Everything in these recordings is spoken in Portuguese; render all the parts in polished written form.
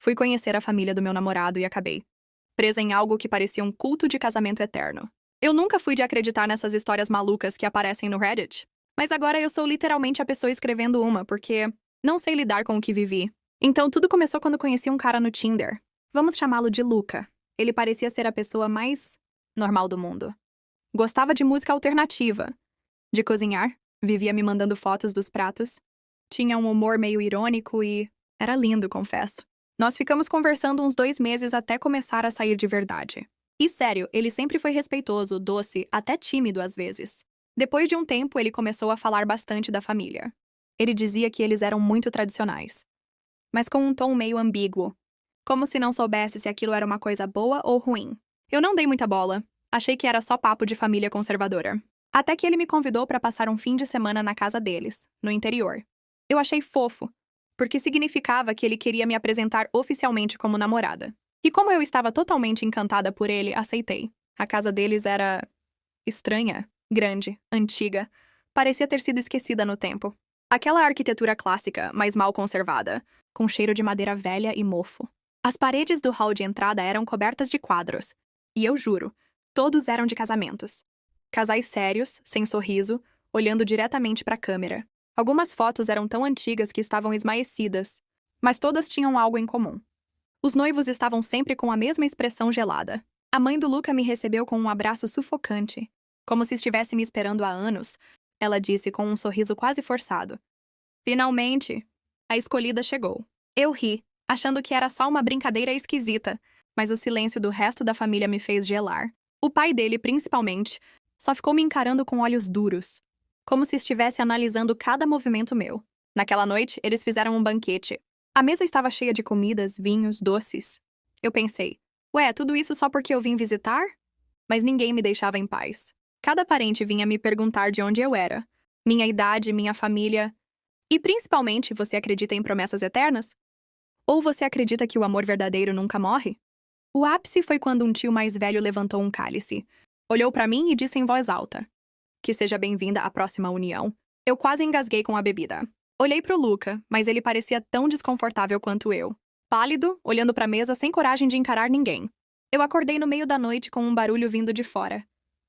Fui conhecer a família do meu namorado e acabei presa em algo que parecia um culto de casamento eterno. Eu nunca fui de acreditar nessas histórias malucas que aparecem no Reddit, mas agora eu sou literalmente a pessoa escrevendo uma, porque não sei lidar com o que vivi. Então tudo começou quando conheci um cara no Tinder. Vamos chamá-lo de Luca. Ele parecia ser a pessoa mais normal do mundo. Gostava de música alternativa, de cozinhar, vivia me mandando fotos dos pratos. Tinha um humor meio irônico e era lindo, confesso. Nós ficamos conversando uns 2 meses até começar a sair de verdade. E sério, ele sempre foi respeitoso, doce, até tímido às vezes. Depois de um tempo, ele começou a falar bastante da família. Ele dizia que eles eram muito tradicionais, mas com um tom meio ambíguo, como se não soubesse se aquilo era uma coisa boa ou ruim. Eu não dei muita bola, achei que era só papo de família conservadora. Até que ele me convidou para passar um fim de semana na casa deles, no interior. Eu achei fofo, porque significava que ele queria me apresentar oficialmente como namorada. E como eu estava totalmente encantada por ele, aceitei. A casa deles era estranha, grande, antiga. Parecia ter sido esquecida no tempo. Aquela arquitetura clássica, mas mal conservada, com cheiro de madeira velha e mofo. As paredes do hall de entrada eram cobertas de quadros. E eu juro, todos eram de casamentos. Casais sérios, sem sorriso, olhando diretamente para a câmera. Algumas fotos eram tão antigas que estavam esmaecidas, mas todas tinham algo em comum. Os noivos estavam sempre com a mesma expressão gelada. A mãe do Luca me recebeu com um abraço sufocante, como se estivesse me esperando há anos. Ela disse com um sorriso quase forçado. Finalmente, a escolhida chegou. Eu ri, achando que era só uma brincadeira esquisita, mas o silêncio do resto da família me fez gelar. O pai dele, principalmente, só ficou me encarando com olhos duros, como se estivesse analisando cada movimento meu. Naquela noite, eles fizeram um banquete. A mesa estava cheia de comidas, vinhos, doces. Eu pensei, ué, tudo isso só porque eu vim visitar? Mas ninguém me deixava em paz. Cada parente vinha me perguntar de onde eu era, minha idade, minha família. E principalmente, você acredita em promessas eternas? Ou você acredita que o amor verdadeiro nunca morre? O ápice foi quando um tio mais velho levantou um cálice, olhou para mim e disse em voz alta: que seja bem-vinda à próxima união. Eu quase engasguei com a bebida. Olhei pro Luca, mas ele parecia tão desconfortável quanto eu. Pálido, olhando pra mesa sem coragem de encarar ninguém. Eu acordei no meio da noite com um barulho vindo de fora.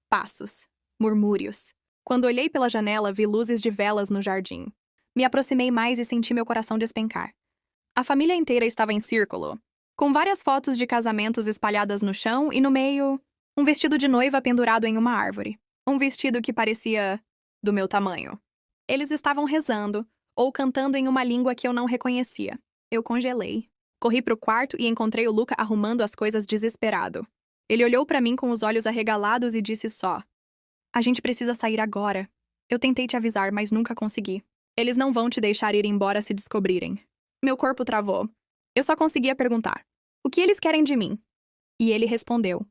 Passos. Murmúrios. Quando olhei pela janela, vi luzes de velas no jardim. Me aproximei mais e senti meu coração despencar. A família inteira estava em círculo, com várias fotos de casamentos espalhadas no chão e no meio, um vestido de noiva pendurado em uma árvore. Um vestido que parecia do meu tamanho. Eles estavam rezando, ou cantando em uma língua que eu não reconhecia. Eu congelei. Corri pro quarto e encontrei o Luca arrumando as coisas desesperado. Ele olhou pra mim com os olhos arregalados e disse só: a gente precisa sair agora. Eu tentei te avisar, mas nunca consegui. Eles não vão te deixar ir embora se descobrirem. Meu corpo travou. Eu só conseguia perguntar: o que eles querem de mim? E ele respondeu: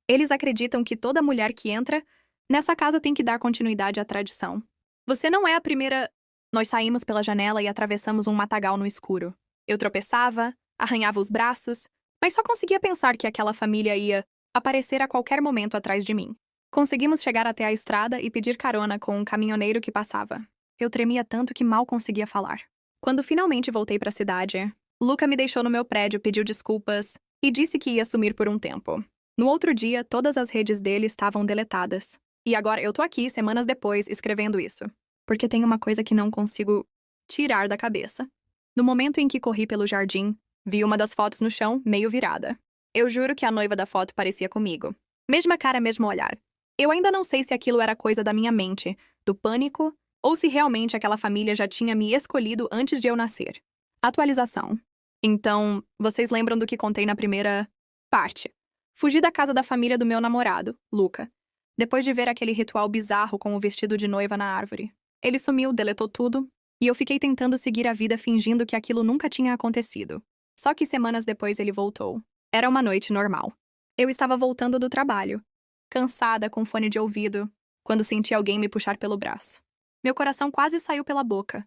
eles acreditam que toda mulher que entra nessa casa tem que dar continuidade à tradição. Você não é a primeira... Nós saímos pela janela e atravessamos um matagal no escuro. Eu tropeçava, arranhava os braços, mas só conseguia pensar que aquela família ia aparecer a qualquer momento atrás de mim. Conseguimos chegar até a estrada e pedir carona com um caminhoneiro que passava. Eu tremia tanto que mal conseguia falar. Quando finalmente voltei para a cidade, Luca me deixou no meu prédio, pediu desculpas e disse que ia sumir por um tempo. No outro dia, todas as redes dele estavam deletadas. E agora eu tô aqui, semanas depois, escrevendo isso. Porque tem uma coisa que não consigo tirar da cabeça. No momento em que corri pelo jardim, vi uma das fotos no chão, meio virada. Eu juro que a noiva da foto parecia comigo. Mesma cara, mesmo olhar. Eu ainda não sei se aquilo era coisa da minha mente, do pânico, ou se realmente aquela família já tinha me escolhido antes de eu nascer. Atualização. Então, vocês lembram do que contei na primeira parte? Fugi da casa da família do meu namorado, Luca, depois de ver aquele ritual bizarro com o vestido de noiva na árvore. Ele sumiu, deletou tudo, e eu fiquei tentando seguir a vida fingindo que aquilo nunca tinha acontecido. Só que semanas depois ele voltou. Era uma noite normal. Eu estava voltando do trabalho, cansada, com fone de ouvido, quando senti alguém me puxar pelo braço. Meu coração quase saiu pela boca.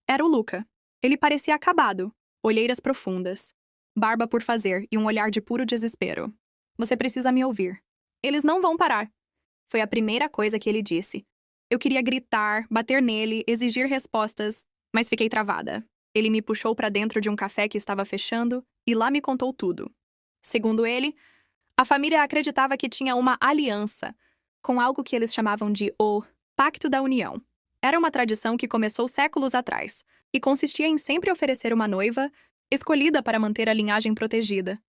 Era o Luca. Ele parecia acabado, olheiras profundas, barba por fazer e um olhar de puro desespero. Você precisa me ouvir. Eles não vão parar. Foi a primeira coisa que ele disse. Eu queria gritar, bater nele, exigir respostas, mas fiquei travada. Ele me puxou para dentro de um café que estava fechando e lá me contou tudo. Segundo ele, a família acreditava que tinha uma aliança com algo que eles chamavam de o Pacto da União. Era uma tradição que começou séculos atrás e consistia em sempre oferecer uma noiva escolhida para manter a linhagem protegida.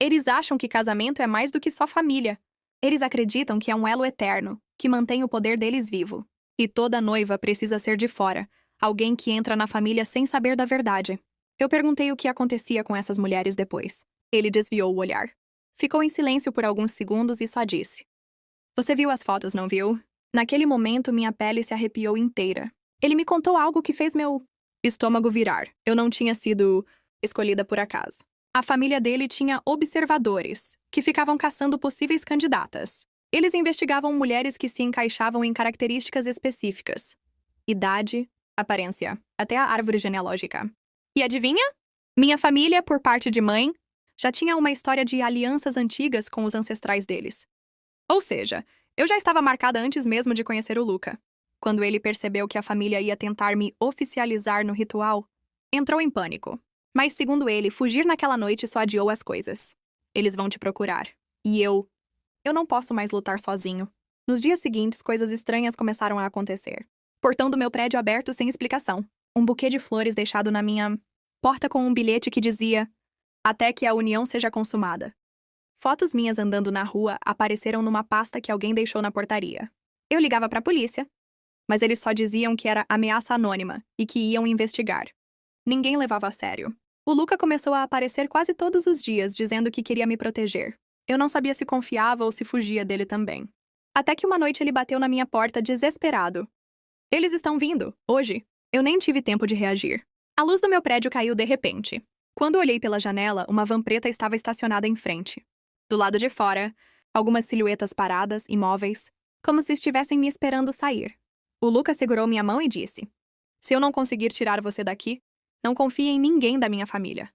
Eles acham que casamento é mais do que só família. Eles acreditam que é um elo eterno, que mantém o poder deles vivo. E toda noiva precisa ser de fora, alguém que entra na família sem saber da verdade. Eu perguntei o que acontecia com essas mulheres depois. Ele desviou o olhar. Ficou em silêncio por alguns segundos e só disse: "Você viu as fotos, não viu?" Naquele momento, minha pele se arrepiou inteira. Ele me contou algo que fez meu estômago virar. Eu não tinha sido escolhida por acaso. A família dele tinha observadores, que ficavam caçando possíveis candidatas. Eles investigavam mulheres que se encaixavam em características específicas: idade, aparência, até a árvore genealógica. E adivinha? Minha família, por parte de mãe, já tinha uma história de alianças antigas com os ancestrais deles. Ou seja, eu já estava marcada antes mesmo de conhecer o Luca. Quando ele percebeu que a família ia tentar me oficializar no ritual, entrou em pânico. Mas, segundo ele, fugir naquela noite só adiou as coisas. Eles vão te procurar. E eu não posso mais lutar sozinho. Nos dias seguintes, coisas estranhas começaram a acontecer. Portão do meu prédio aberto sem explicação. Um buquê de flores deixado na minha porta com um bilhete que dizia: "Até que a união seja consumada." Fotos minhas andando na rua apareceram numa pasta que alguém deixou na portaria. Eu ligava para a polícia, mas eles só diziam que era ameaça anônima e que iam investigar. Ninguém levava a sério. O Luca começou a aparecer quase todos os dias, dizendo que queria me proteger. Eu não sabia se confiava ou se fugia dele também. Até que uma noite ele bateu na minha porta desesperado. "Eles estão vindo, hoje." Eu nem tive tempo de reagir. A luz do meu prédio caiu de repente. Quando olhei pela janela, uma van preta estava estacionada em frente. Do lado de fora, algumas silhuetas paradas, imóveis, como se estivessem me esperando sair. O Luca segurou minha mão e disse: "Se eu não conseguir tirar você daqui, não confie em ninguém da minha família.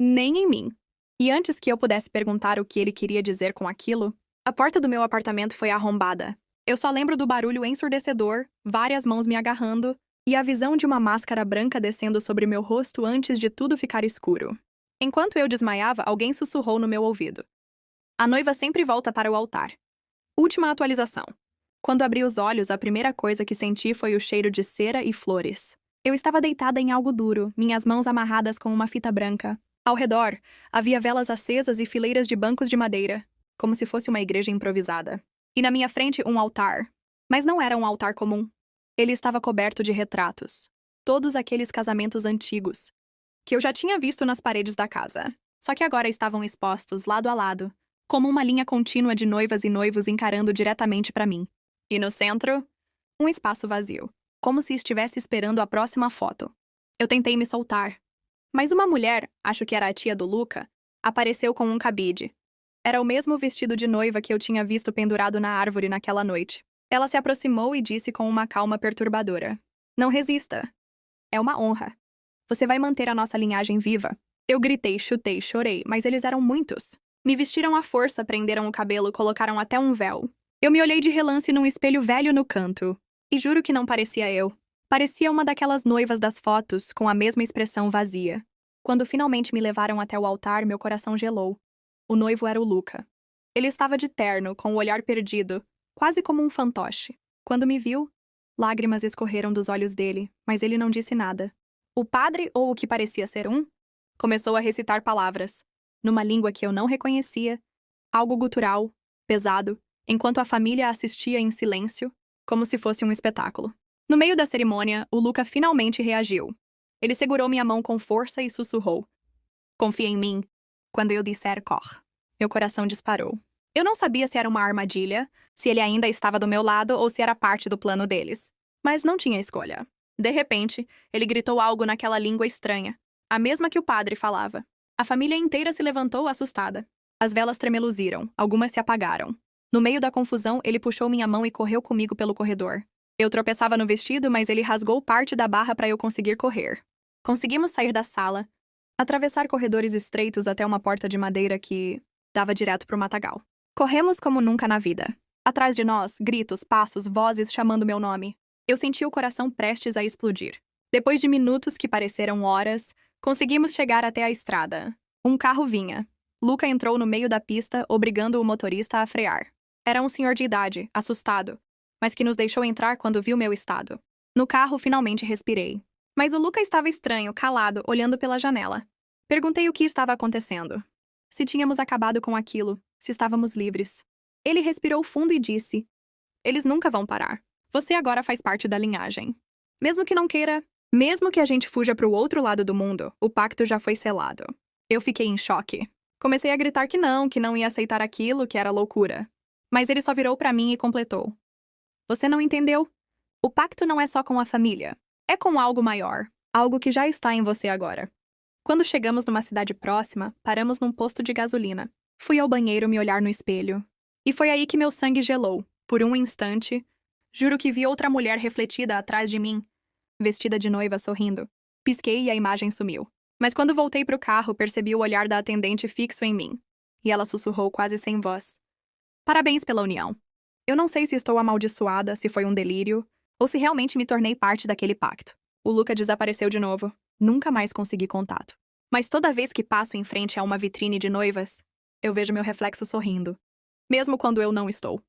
Nem em mim." E antes que eu pudesse perguntar o que ele queria dizer com aquilo, a porta do meu apartamento foi arrombada. Eu só lembro do barulho ensurdecedor, várias mãos me agarrando e a visão de uma máscara branca descendo sobre meu rosto antes de tudo ficar escuro. Enquanto eu desmaiava, alguém sussurrou no meu ouvido: "A noiva sempre volta para o altar." Última atualização. Quando abri os olhos, a primeira coisa que senti foi o cheiro de cera e flores. Eu estava deitada em algo duro, minhas mãos amarradas com uma fita branca. Ao redor, havia velas acesas e fileiras de bancos de madeira, como se fosse uma igreja improvisada. E na minha frente, um altar. Mas não era um altar comum. Ele estava coberto de retratos. Todos aqueles casamentos antigos, que eu já tinha visto nas paredes da casa. Só que agora estavam expostos lado a lado, como uma linha contínua de noivas e noivos encarando diretamente para mim. E no centro, um espaço vazio, como se estivesse esperando a próxima foto. Eu tentei me soltar, mas uma mulher, acho que era a tia do Luca, apareceu com um cabide. Era o mesmo vestido de noiva que eu tinha visto pendurado na árvore naquela noite. Ela se aproximou e disse com uma calma perturbadora: "Não resista. É uma honra. Você vai manter a nossa linhagem viva." Eu gritei, chutei, chorei, mas eles eram muitos. Me vestiram à força, prenderam o cabelo, colocaram até um véu. Eu me olhei de relance num espelho velho no canto. E juro que não parecia eu. Parecia uma daquelas noivas das fotos, com a mesma expressão vazia. Quando finalmente me levaram até o altar, meu coração gelou. O noivo era o Luca. Ele estava de terno, com o olhar perdido, quase como um fantoche. Quando me viu, lágrimas escorreram dos olhos dele, mas ele não disse nada. O padre, ou o que parecia ser um, começou a recitar palavras, numa língua que eu não reconhecia, algo gutural, pesado, enquanto a família assistia em silêncio, como se fosse um espetáculo. No meio da cerimônia, o Luca finalmente reagiu. Ele segurou minha mão com força e sussurrou: "Confia em mim. Quando eu disser corre." Meu coração disparou. Eu não sabia se era uma armadilha, se ele ainda estava do meu lado ou se era parte do plano deles. Mas não tinha escolha. De repente, ele gritou algo naquela língua estranha, a mesma que o padre falava. A família inteira se levantou assustada. As velas tremeluziram, algumas se apagaram. No meio da confusão, ele puxou minha mão e correu comigo pelo corredor. Eu tropeçava no vestido, mas ele rasgou parte da barra para eu conseguir correr. Conseguimos sair da sala, atravessar corredores estreitos até uma porta de madeira que dava direto para o matagal. Corremos como nunca na vida. Atrás de nós, gritos, passos, vozes chamando meu nome. Eu senti o coração prestes a explodir. Depois de minutos que pareceram horas, conseguimos chegar até a estrada. Um carro vinha. Luca entrou no meio da pista, obrigando o motorista a frear. Era um senhor de idade, assustado, mas que nos deixou entrar quando viu meu estado. No carro, finalmente respirei. Mas o Luca estava estranho, calado, olhando pela janela. Perguntei o que estava acontecendo. Se tínhamos acabado com aquilo, se estávamos livres. Ele respirou fundo e disse: Eles nunca vão parar. Você agora faz parte da linhagem. Mesmo que não queira, mesmo que a gente fuja para o outro lado do mundo, o pacto já foi selado. Eu fiquei em choque. Comecei a gritar que não ia aceitar aquilo, que era loucura. Mas ele só virou para mim e completou: Você não entendeu? O pacto não é só com a família. É com algo maior, algo que já está em você agora. Quando chegamos numa cidade próxima, paramos num posto de gasolina. Fui ao banheiro me olhar no espelho. E foi aí que meu sangue gelou. Por um instante, juro que vi outra mulher refletida atrás de mim, vestida de noiva sorrindo. Pisquei e a imagem sumiu. Mas quando voltei pro carro, percebi o olhar da atendente fixo em mim. E ela sussurrou quase sem voz: Parabéns pela união. Eu não sei se estou amaldiçoada, se foi um delírio, ou se realmente me tornei parte daquele pacto. O Luca desapareceu de novo. Nunca mais consegui contato. Mas toda vez que passo em frente a uma vitrine de noivas, eu vejo meu reflexo sorrindo. Mesmo quando eu não estou.